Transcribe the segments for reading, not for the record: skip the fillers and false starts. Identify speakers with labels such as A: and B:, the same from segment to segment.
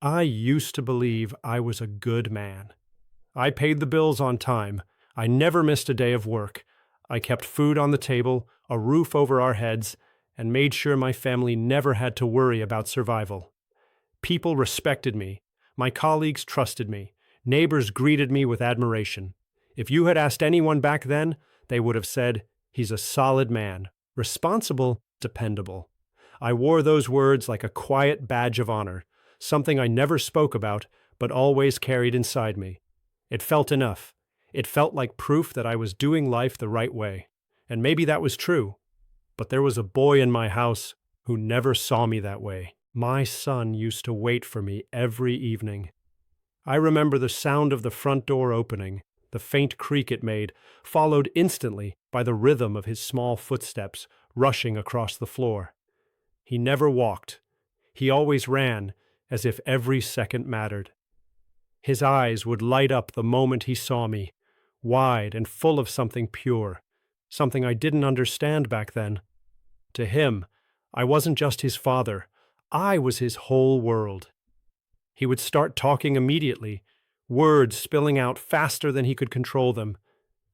A: I used to believe I was a good man. I paid the bills on time. I never missed a day of work. I kept food on the table, a roof over our heads, and made sure my family never had to worry about survival. People respected me. My colleagues trusted me. Neighbors greeted me with admiration. If you had asked anyone back then, they would have said, "He's a solid man, responsible, dependable." I wore those words like a quiet badge of honor, something I never spoke about, but always carried inside me. It felt enough. It felt like proof that I was doing life the right way. And maybe that was true. But there was a boy in my house who never saw me that way. My son used to wait for me every evening. I remember the sound of the front door opening, the faint creak it made, followed instantly by the rhythm of his small footsteps rushing across the floor. He never walked. He always ran, as if every second mattered. His eyes would light up the moment he saw me, wide and full of something pure, something I didn't understand back then. To him, I wasn't just his father, I was his whole world. He would start talking immediately, words spilling out faster than he could control them,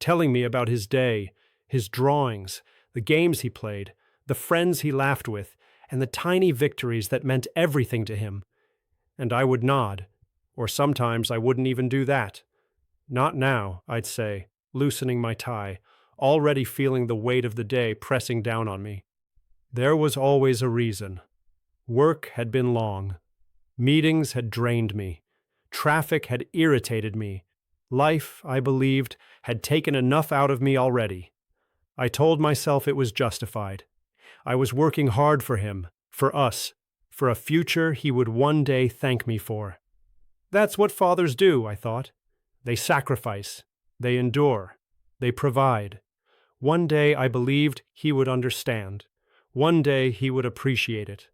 A: telling me about his day, his drawings, the games he played, the friends he laughed with, and the tiny victories that meant everything to him. And I would nod, or sometimes I wouldn't even do that. "Not now," I'd say, loosening my tie, already feeling the weight of the day pressing down on me. There was always a reason. Work had been long. Meetings had drained me. Traffic had irritated me. Life, I believed, had taken enough out of me already. I told myself it was justified. I was working hard for him, for us, for a future he would one day thank me for. That's what fathers do, I thought. They sacrifice. They endure. They provide. One day I believed he would understand. One day he would appreciate it.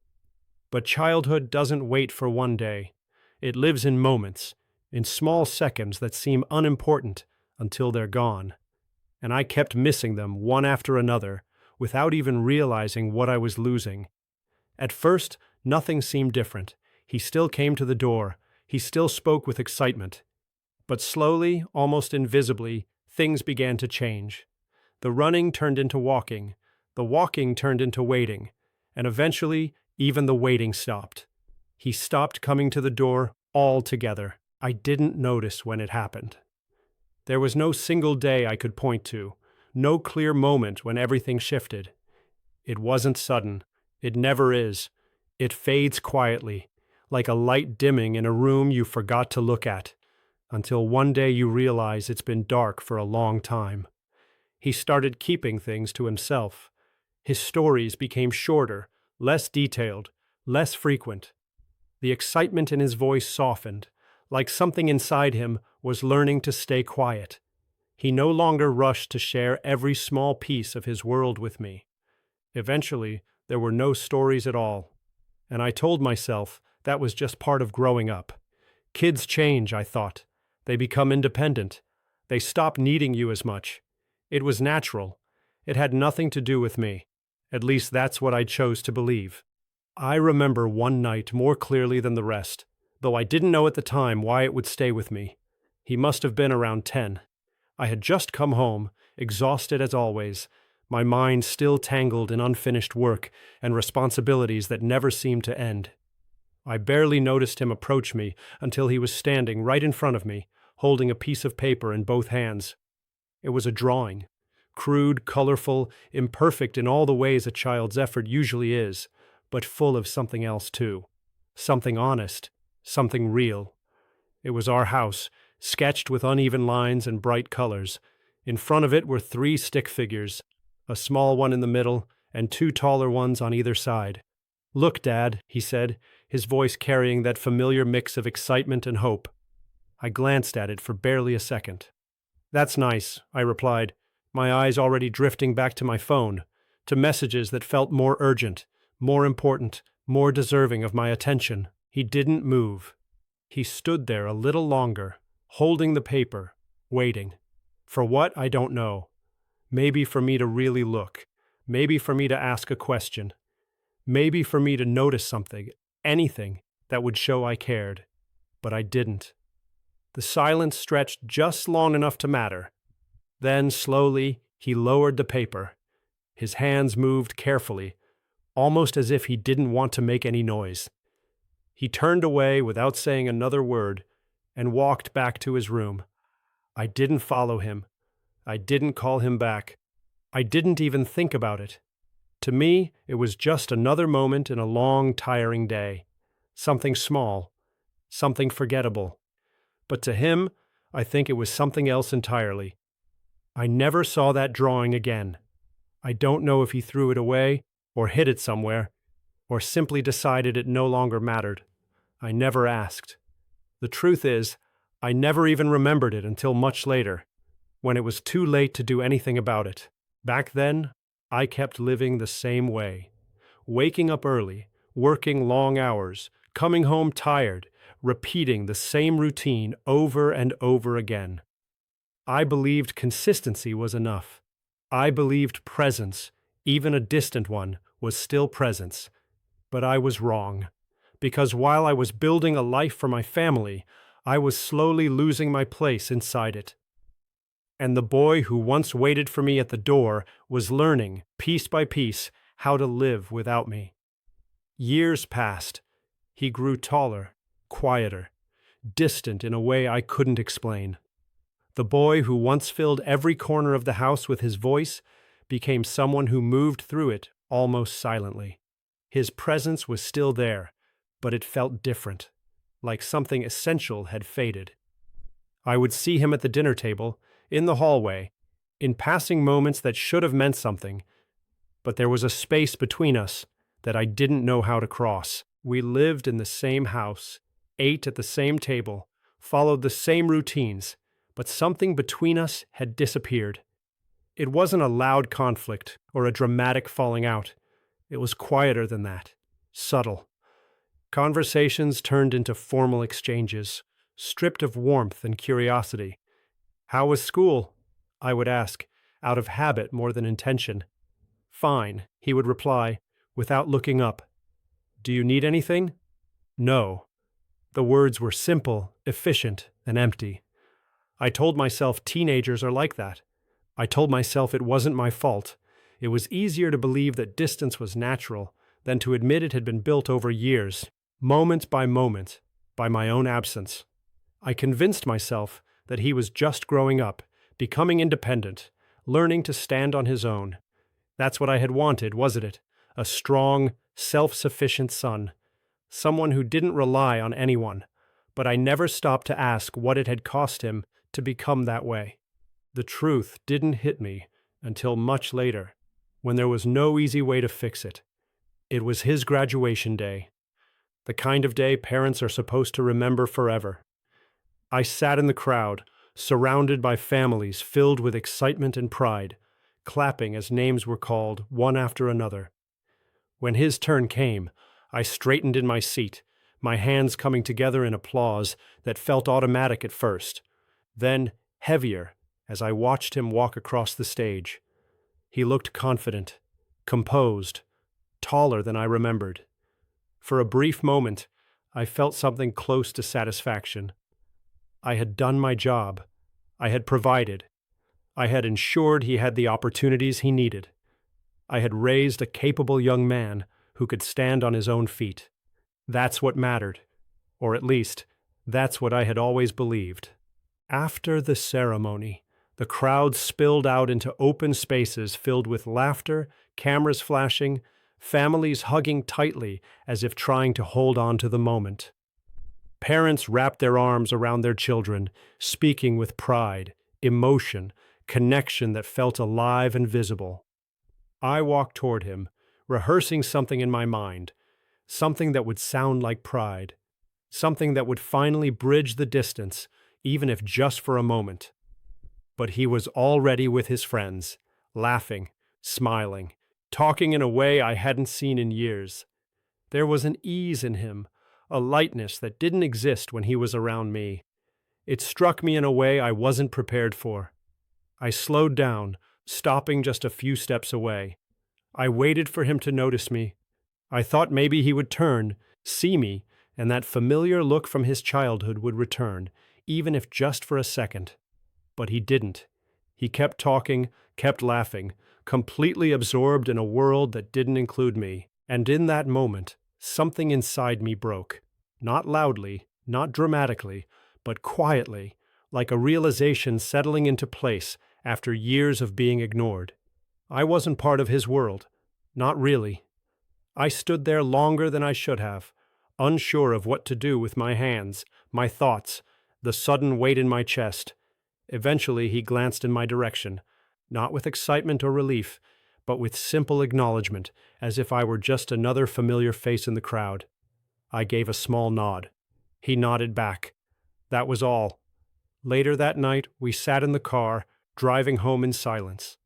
A: But childhood doesn't wait for one day. It lives in moments, in small seconds that seem unimportant until they're gone. And I kept missing them one after another, without even realizing what I was losing. At first, nothing seemed different. He still came to the door. He still spoke with excitement. But slowly, almost invisibly, things began to change. The running turned into walking. The walking turned into waiting. And eventually, even the waiting stopped. He stopped coming to the door altogether. I didn't notice when it happened. There was no single day I could point to, no clear moment when everything shifted. It wasn't sudden. It never is. It fades quietly, like a light dimming in a room you forgot to look at, until one day you realize it's been dark for a long time. He started keeping things to himself. His stories became shorter, less detailed, less frequent. The excitement in his voice softened, like something inside him was learning to stay quiet. He no longer rushed to share every small piece of his world with me. Eventually, there were no stories at all. And I told myself that was just part of growing up. Kids change, I thought. They become independent. They stop needing you as much. It was natural. It had nothing to do with me. At least that's what I chose to believe. I remember one night more clearly than the rest, though I didn't know at the time why it would stay with me. He must have been around 10. I had just come home, exhausted as always, my mind still tangled in unfinished work and responsibilities that never seemed to end. I barely noticed him approach me until he was standing right in front of me, holding a piece of paper in both hands. It was a drawing. Crude, colorful, imperfect in all the ways a child's effort usually is, but full of something else too. Something honest, something real. It was our house, sketched with uneven lines and bright colors. In front of it were 3 stick figures, a small one in the middle and 2 taller ones on either side. "Look, Dad," he said, his voice carrying that familiar mix of excitement and hope. I glanced at it for barely a second. "That's nice," I replied, my eyes already drifting back to my phone, to messages that felt more urgent, more important, more deserving of my attention. He didn't move. He stood there a little longer, holding the paper, waiting. For what, I don't know. Maybe for me to really look. Maybe for me to ask a question. Maybe for me to notice something, anything, that would show I cared, but I didn't. The silence stretched just long enough to matter. Then, slowly, he lowered the paper. His hands moved carefully, almost as if he didn't want to make any noise. He turned away without saying another word and walked back to his room. I didn't follow him. I didn't call him back. I didn't even think about it. To me, it was just another moment in a long, tiring day. Something small, something forgettable. But to him, I think it was something else entirely. I never saw that drawing again. I don't know if he threw it away, or hid it somewhere, or simply decided it no longer mattered. I never asked. The truth is, I never even remembered it until much later, when it was too late to do anything about it. Back then, I kept living the same way. Waking up early, working long hours, coming home tired, repeating the same routine over and over again. I believed consistency was enough. I believed presence, even a distant one, was still presence. But I was wrong, because while I was building a life for my family, I was slowly losing my place inside it. And the boy who once waited for me at the door was learning, piece by piece, how to live without me. Years passed. He grew taller, quieter, distant in a way I couldn't explain. The boy who once filled every corner of the house with his voice became someone who moved through it almost silently. His presence was still there, but it felt different, like something essential had faded. I would see him at the dinner table, in the hallway, in passing moments that should have meant something, but there was a space between us that I didn't know how to cross. We lived in the same house, ate at the same table, followed the same routines, but something between us had disappeared. It wasn't a loud conflict or a dramatic falling out. It was quieter than that, subtle. Conversations turned into formal exchanges, stripped of warmth and curiosity. "How was school?" I would ask, out of habit more than intention. "Fine," he would reply, without looking up. "Do you need anything?" "No." The words were simple, efficient, and empty. I told myself teenagers are like that. I told myself it wasn't my fault. It was easier to believe that distance was natural than to admit it had been built over years, moment by moment, by my own absence. I convinced myself that he was just growing up, becoming independent, learning to stand on his own. That's what I had wanted, wasn't it? A strong, self-sufficient son. Someone who didn't rely on anyone. But I never stopped to ask what it had cost him to become that way. The truth didn't hit me until much later, when there was no easy way to fix it. It was his graduation day, the kind of day parents are supposed to remember forever. I sat in the crowd, surrounded by families filled with excitement and pride, clapping as names were called, one after another. When his turn came, I straightened in my seat, my hands coming together in applause that felt automatic at first, then heavier as I watched him walk across the stage. He looked confident, composed, taller than I remembered. For a brief moment, I felt something close to satisfaction. I had done my job. I had provided. I had ensured he had the opportunities he needed. I had raised a capable young man who could stand on his own feet. That's what mattered, or at least, that's what I had always believed. After the ceremony, the crowd spilled out into open spaces filled with laughter, cameras flashing, families hugging tightly as if trying to hold on to the moment. Parents wrapped their arms around their children, speaking with pride, emotion, connection that felt alive and visible. I walked toward him, rehearsing something in my mind, something that would sound like pride, something that would finally bridge the distance, even if just for a moment. But he was already with his friends, laughing, smiling, talking in a way I hadn't seen in years. There was an ease in him, a lightness that didn't exist when he was around me. It struck me in a way I wasn't prepared for. I slowed down, stopping just a few steps away. I waited for him to notice me. I thought maybe he would turn, see me, and that familiar look from his childhood would return, even if just for a second. But he didn't. He kept talking, kept laughing, completely absorbed in a world that didn't include me. And in that moment, something inside me broke. Not loudly, not dramatically, but quietly, like a realization settling into place after years of being ignored. I wasn't part of his world. Not really. I stood there longer than I should have, unsure of what to do with my hands, my thoughts, the sudden weight in my chest. Eventually, he glanced in my direction, not with excitement or relief, but with simple acknowledgement, as if I were just another familiar face in the crowd. I gave a small nod. He nodded back. That was all. Later that night, we sat in the car, driving home in silence.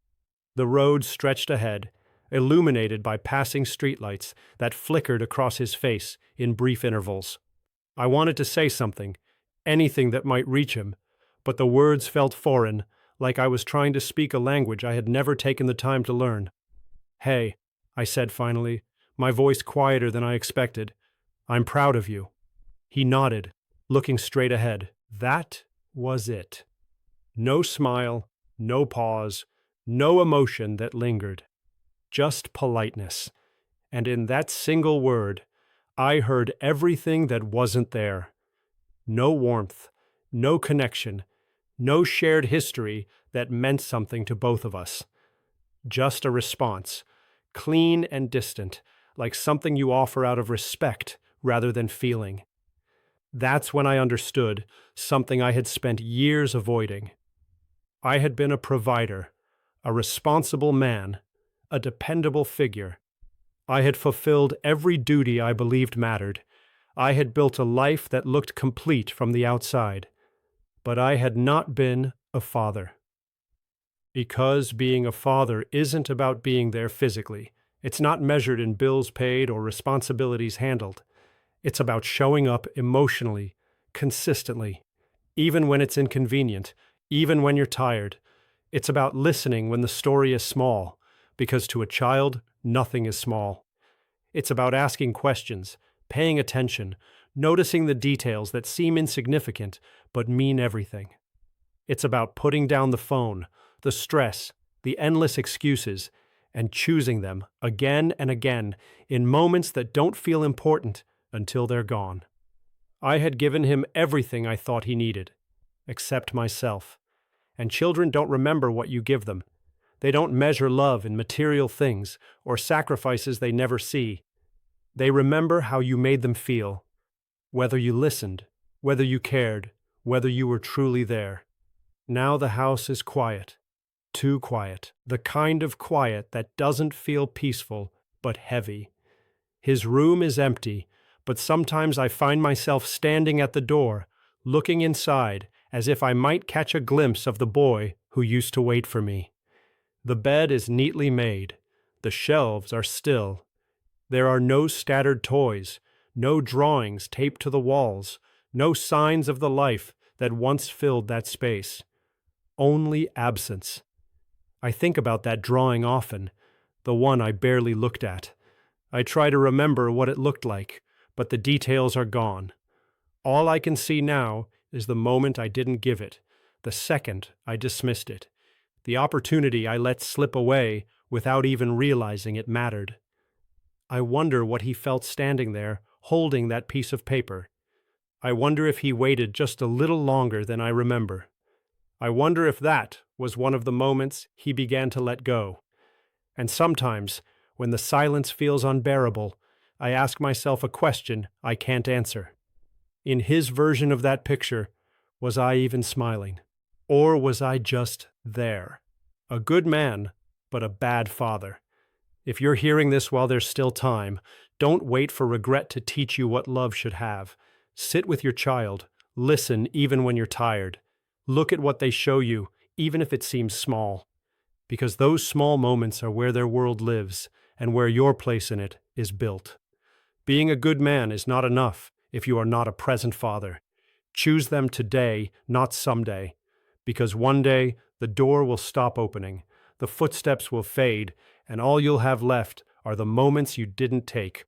A: The road stretched ahead, illuminated by passing streetlights that flickered across his face in brief intervals. I wanted to say something, anything that might reach him, but the words felt foreign, like I was trying to speak a language I had never taken the time to learn. "Hey," I said finally, my voice quieter than I expected. "I'm proud of you." He nodded, looking straight ahead. That was it. No smile, no pause, no emotion that lingered. Just politeness. And in that single word, I heard everything that wasn't there. No warmth, no connection, no shared history that meant something to both of us. Just a response, clean and distant, like something you offer out of respect rather than feeling. That's when I understood something I had spent years avoiding. I had been a provider, a responsible man, a dependable figure. I had fulfilled every duty I believed mattered. I had built a life that looked complete from the outside. But I had not been a father. Because being a father isn't about being there physically. It's not measured in bills paid or responsibilities handled. It's about showing up emotionally, consistently, even when it's inconvenient, even when you're tired. It's about listening when the story is small, because to a child, nothing is small. It's about asking questions, paying attention, noticing the details that seem insignificant but mean everything. It's about putting down the phone, the stress, the endless excuses, and choosing them again and again in moments that don't feel important until they're gone. I had given him everything I thought he needed, except myself. And children don't remember what you give them. They don't measure love in material things or sacrifices they never see. They remember how you made them feel, whether you listened, whether you cared, whether you were truly there. Now the house is quiet, too quiet, the kind of quiet that doesn't feel peaceful but heavy. His room is empty, but sometimes I find myself standing at the door, looking inside as if I might catch a glimpse of the boy who used to wait for me. The bed is neatly made. The shelves are still. There are no scattered toys, no drawings taped to the walls, no signs of the life that once filled that space. Only absence. I think about that drawing often, the one I barely looked at. I try to remember what it looked like, but the details are gone. All I can see now is the moment I didn't give it, the second I dismissed it, the opportunity I let slip away without even realizing it mattered. I wonder what he felt standing there, holding that piece of paper. I wonder if he waited just a little longer than I remember. I wonder if that was one of the moments he began to let go. And sometimes, when the silence feels unbearable, I ask myself a question I can't answer. In his version of that picture, was I even smiling? Or was I just there? A good man, but a bad father. If you're hearing this while there's still time, don't wait for regret to teach you what love should have. Sit with your child. Listen even when you're tired. Look at what they show you, even if it seems small. Because those small moments are where their world lives and where your place in it is built. Being a good man is not enough if you are not a present father. Choose them today, not someday. Because one day, the door will stop opening, the footsteps will fade, and all you'll have left are the moments you didn't take,